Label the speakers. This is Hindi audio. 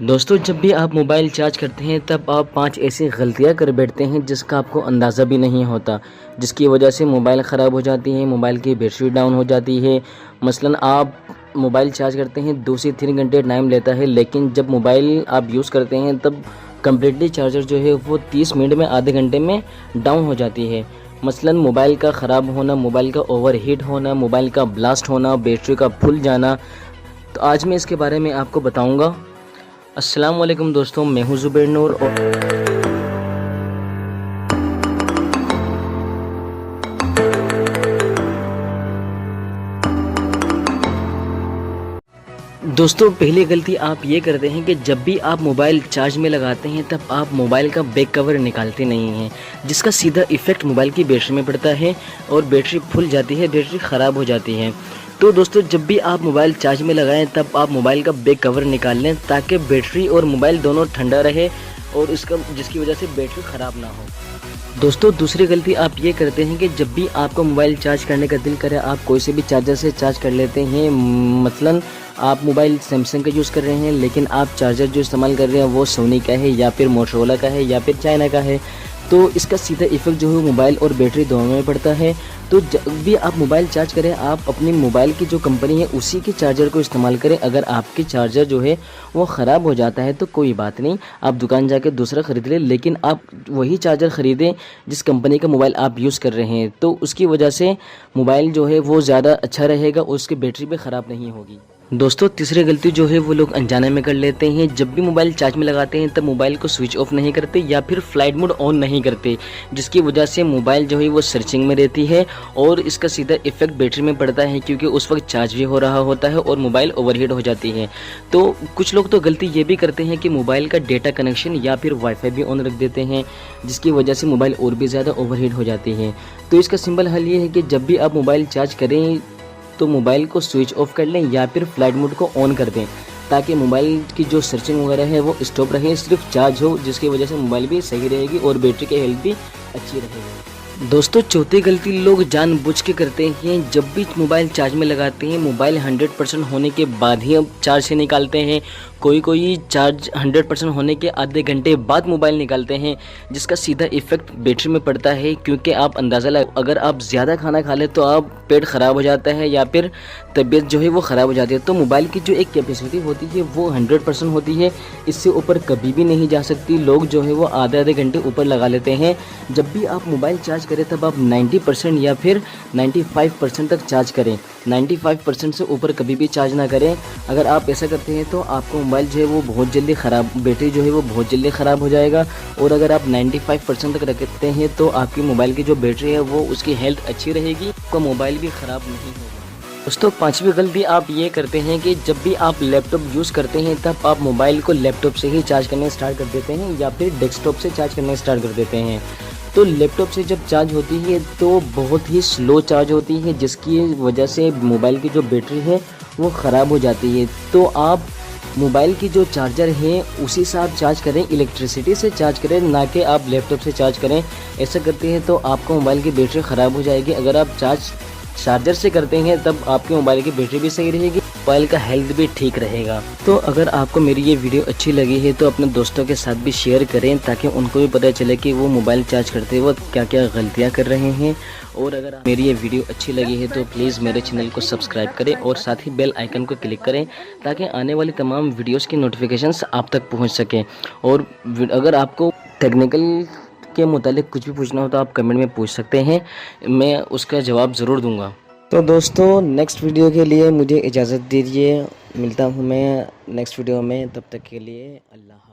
Speaker 1: दोस्तों, जब भी आप मोबाइल चार्ज करते हैं तब आप 5 ऐसी गलतियां कर बैठते हैं जिसका आपको अंदाज़ा भी नहीं होता, जिसकी वजह से मोबाइल ख़राब हो जाती है, मोबाइल की बैटरी डाउन हो जाती है। मसलन आप मोबाइल चार्ज करते हैं 2 से 3 घंटे टाइम लेता है, लेकिन जब मोबाइल आप यूज़ करते हैं तब कम्प्लीटली चार्जर जो है वो 30 मिनट में, आधे घंटे में डाउन हो जाती है। मसलन मोबाइल का ख़राब होना, मोबाइल का ओवरहीट होना, मोबाइल का ब्लास्ट होना, बैटरी का फुल जाना। तो आज मैं इसके बारे में आपको बताऊँगा। अस्सलाम वालेकुम दोस्तों, मैं हूं ज़ुबैर नूर और दोस्तों, पहली गलती आप ये करते हैं कि जब भी आप मोबाइल चार्ज में लगाते हैं तब आप मोबाइल का बैक कवर निकालते नहीं हैं, जिसका सीधा इफ़ेक्ट मोबाइल की बैटरी में पड़ता है और बैटरी फुल जाती है, बैटरी ख़राब हो जाती है। तो दोस्तों, जब भी आप मोबाइल चार्ज में लगाएं तब आप मोबाइल का बैक कवर निकाल लें ताकि बैटरी और मोबाइल दोनों ठंडा रहे और जिसकी वजह से बैटरी ख़राब ना हो। दोस्तों, दूसरी गलती आप ये करते हैं कि जब भी आपको मोबाइल चार्ज करने का दिल करे आप कोई से भी चार्जर से चार्ज कर लेते हैं। मसलन आप मोबाइल सैमसंग का यूज़ कर रहे हैं, लेकिन आप चार्जर जो इस्तेमाल कर रहे हैं वो सोनी का है या फिर मोटरोला का है या फिर चाइना का है, तो इसका सीधा इफ़ेक्ट जो है मोबाइल और बैटरी दोनों में पड़ता है। तो जब भी आप मोबाइल चार्ज करें आप अपनी मोबाइल की जो कंपनी है उसी के चार्जर को इस्तेमाल करें। अगर आपके चार्जर जो है वो ख़राब हो जाता है तो कोई बात नहीं, आप दुकान जाके दूसरा ख़रीद लें, लेकिन आप वही चार्जर ख़रीदें जिस कंपनी का मोबाइल आप यूज़ कर रहे हैं। तो उसकी वजह से मोबाइल जो है वो ज़्यादा अच्छा रहेगा और उसकी बैटरी भी ख़राब नहीं होगी। दोस्तों, तीसरी गलती जो है वो लोग अनजाने में कर लेते हैं। जब भी मोबाइल चार्ज में लगाते हैं तब मोबाइल को स्विच ऑफ नहीं करते या फिर फ्लाइट मोड ऑन नहीं करते, जिसकी वजह से मोबाइल जो है वो सर्चिंग में रहती है और इसका सीधा इफेक्ट बैटरी में पड़ता है, क्योंकि उस वक्त चार्ज भी हो रहा होता है और मोबाइल ओवरहीट हो जाती है। तो कुछ लोग तो गलती ये भी करते हैं कि मोबाइल का डेटा कनेक्शन या फिर वाईफाई भी ऑन रख देते हैं, जिसकी वजह से मोबाइल और भी ज़्यादा ओवरहीट हो जाती है। तो इसका सिंपल हल ये है कि जब भी आप मोबाइल चार्ज करें तो मोबाइल को स्विच ऑफ कर लें या फिर फ्लाइट मोड को ऑन कर दें, ताकि मोबाइल की जो सर्चिंग वगैरह है वो स्टॉप रहे, सिर्फ चार्ज हो, जिसकी वजह से मोबाइल भी सही रहेगी और बैटरी की हेल्थ भी अच्छी रहेगी। दोस्तों, चौथी गलती लोग जानबूझ के करते हैं। जब भी मोबाइल चार्ज में लगाते हैं मोबाइल 100% होने के बाद ही अब चार्ज से निकालते हैं। कोई चार्ज 100% होने के आधे घंटे बाद मोबाइल निकालते हैं, जिसका सीधा इफेक्ट बैटरी में पड़ता है। क्योंकि आप अंदाज़ा लगा, अगर आप ज़्यादा खाना खा लें तो आप पेट ख़राब हो जाता है या फिर तबीयत जो है वो ख़राब हो जाती है। तो मोबाइल की जो एक कैपेसिटी होती है वो 100% होती है, इससे ऊपर कभी भी नहीं जा सकती। लोग जो है वो आधे घंटे ऊपर लगा लेते हैं। जब भी आप मोबाइल चार्ज करें तब आप 90% या फिर 95% तक चार्ज करें, 95% से ऊपर कभी भी चार्ज ना करें। अगर आप ऐसा करते हैं तो आपको मोबाइल जो है वो बहुत जल्दी ख़राब, बैटरी जो है वो बहुत जल्दी ख़राब हो जाएगा। और अगर आप 95% तक रखते हैं तो आपकी मोबाइल की जो बैटरी है वो उसकी हेल्थ अच्छी रहेगी, आपका मोबाइल भी ख़राब नहीं होगा। दोस्तों, पांचवी गलती आप ये करते हैं कि जब भी आप लैपटॉप यूज़ करते हैं तब आप मोबाइल को लैपटॉप से ही चार्ज करने स्टार्ट कर देते हैं या फिर डेस्कटॉप से चार्ज करने स्टार्ट कर देते हैं। तो लैपटॉप से जब चार्ज होती है तो बहुत ही स्लो चार्ज होती है, जिसकी वजह से मोबाइल की जो बैटरी है वो ख़राब हो जाती है। तो आप मोबाइल की जो चार्जर है उसी से आप चार्ज करें, इलेक्ट्रिसिटी से चार्ज करें, ना कि आप लैपटॉप से चार्ज करें। ऐसा करते हैं तो आपका मोबाइल की बैटरी ख़राब हो जाएगी। अगर आप चार्जर से करते हैं तब आपके मोबाइल की बैटरी भी सही रहेगी, मोबाइल का हेल्थ भी ठीक रहेगा। तो अगर आपको मेरी ये वीडियो अच्छी लगी है तो अपने दोस्तों के साथ भी शेयर करें, ताकि उनको भी पता चले कि वो मोबाइल चार्ज करते वक्त क्या क्या गलतियां कर रहे हैं। और अगर मेरी ये वीडियो अच्छी लगी है तो प्लीज़ मेरे चैनल को सब्सक्राइब करें और साथ ही बेल आइकन को क्लिक करें, ताकि आने वाली तमाम वीडियोज़ की नोटिफिकेशंस आप तक पहुँच सकें। और अगर आपको टेक्निकल के मुतालिक कुछ भी पूछना हो तो आप कमेंट में पूछ सकते हैं, मैं उसका जवाब ज़रूर दूंगा। तो दोस्तों, नेक्स्ट वीडियो के लिए मुझे इजाज़त दीजिए, मिलता हूँ मैं नेक्स्ट वीडियो में, तब तक के लिए अल्लाह।